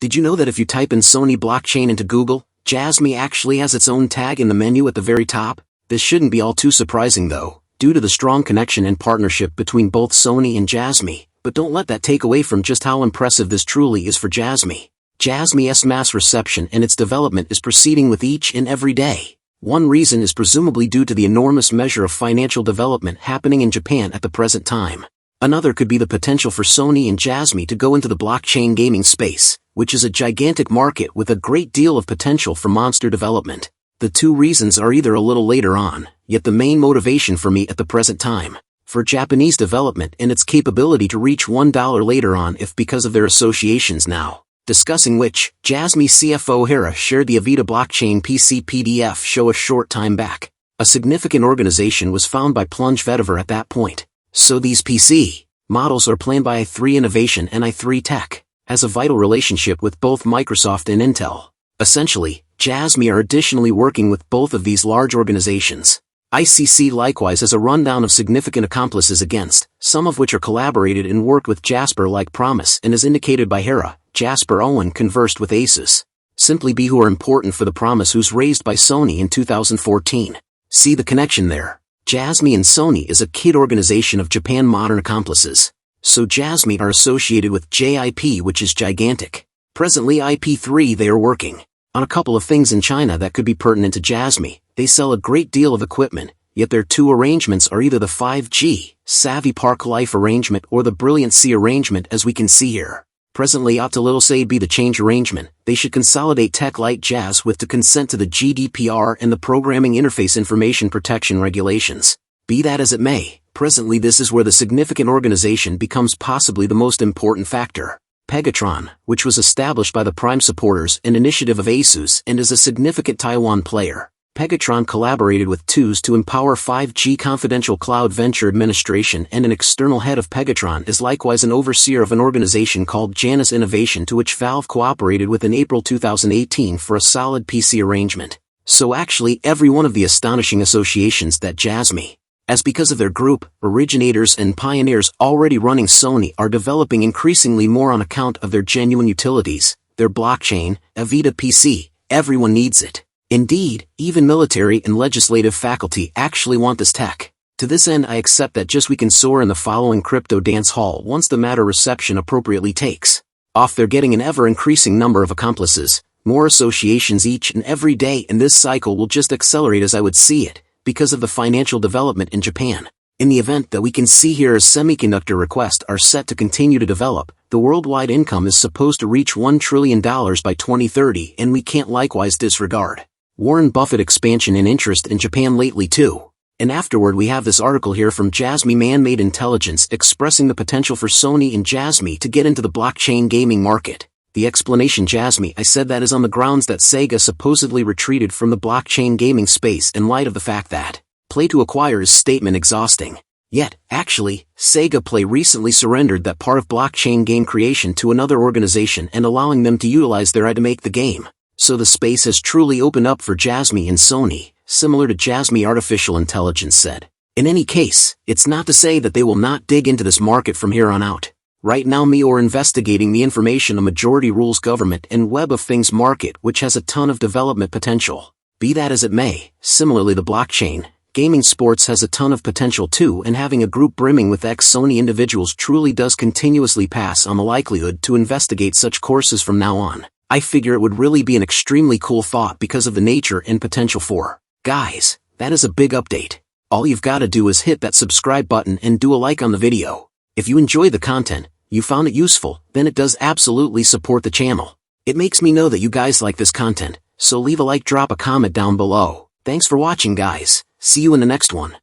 Did you know that if you type in Sony blockchain into Google, Jasmy actually has its own tag in the menu at the very top? This shouldn't be all too surprising though, due to the strong connection and partnership between both Sony and Jasmy, but don't let that take away from just how impressive this truly is for Jasmy. Jasmy's mass reception and its development is proceeding with each and every day. One reason is presumably due to the enormous measure of financial development happening in Japan at the present time. Another could be the potential for Sony and Jasmy to go into the blockchain gaming space, which is a gigantic market with a great deal of potential for monster development. The two reasons are either a little later on, yet the main motivation for me at the present time, for Japanese development and its capability to reach $1 later on if because of their associations now. Discussing which, Jasmy CFO Hira shared the Avita blockchain PC PDF show a short time back. A significant organization was found by Plunge Vetiver at that point. So these PC models are planned by i3 Innovation and i3 Tech, has a vital relationship with both Microsoft and Intel. Essentially, Jasmy are additionally working with both of these large organizations. ICC likewise has a rundown of significant accomplices against, some of which are collaborated and worked with Jasper like promise, and as indicated by Hera, Jasper Owen conversed with Asus. Simply be who are important for the promise who's raised by Sony in 2014. See the connection there. Jasmy and Sony is a kid organization of Japan modern accomplices. So Jasmy are associated with JIP, which is gigantic. Presently IP3 they are working on a couple of things in China that could be pertinent to Jasmy. They sell a great deal of equipment, yet their two arrangements are either the 5G, Savvy Park Life arrangement or the Brilliant C arrangement as we can see here. Presently ought to little say be the change arrangement. They should consolidate Tech Light Jazz with to consent to the GDPR and the Programming Interface Information Protection regulations. Be that as it may, presently this is where the significant organization becomes possibly the most important factor. Pegatron, which was established by the Prime supporters and initiative of Asus and is a significant Taiwan player. Pegatron collaborated with TUS to empower 5G Confidential Cloud Venture Administration, and an external head of Pegatron is likewise an overseer of an organization called Janus Innovation, to which Valve cooperated with in April 2018 for a solid PC arrangement. So actually every one of the astonishing associations that Jasmy, as because of their group, originators and pioneers already running Sony, are developing increasingly more on account of their genuine utilities, their blockchain, Avita PC, everyone needs it. Indeed, even military and legislative faculty actually want this tech. To this end I accept that just we can soar in the following crypto dance hall once the matter reception appropriately takes off. They're getting an ever-increasing number of accomplices, more associations each and every day, and this cycle will just accelerate as I would see it, because of the financial development in Japan. In the event that we can see here as semiconductor requests are set to continue to develop, the worldwide income is supposed to reach $1 trillion by 2030, and we can't likewise disregard Warren Buffett expansion in interest in Japan lately too. And afterward we have this article here from Jasmy Man-Made Intelligence expressing the potential for Sony and Jasmy to get into the blockchain gaming market. The explanation Jasmy I said that is on the grounds that Sega supposedly retreated from the blockchain gaming space in light of the fact that play to acquire is statement exhausting. Yet, actually, Sega Play recently surrendered that part of blockchain game creation to another organization and allowing them to utilize their IP to make the game. So the space has truly opened up for Jasmy and Sony, similar to Jasmy Artificial Intelligence said. In any case, it's not to say that they will not dig into this market from here on out. Right now me or investigating the information a majority rules government and Web of Things market, which has a ton of development potential. Be that as it may, similarly the blockchain, gaming sports has a ton of potential too, and having a group brimming with ex-Sony individuals truly does continuously pass on the likelihood to investigate such courses from now on. I figure it would really be an extremely cool thought because of the nature and potential for. Guys, that is a big update. All you've got to do is hit that subscribe button and do a like on the video. If you enjoy the content, you found it useful, then it does absolutely support the channel. It makes me know that you guys like this content, so leave a like, drop a comment down below. Thanks for watching guys, see you in the next one.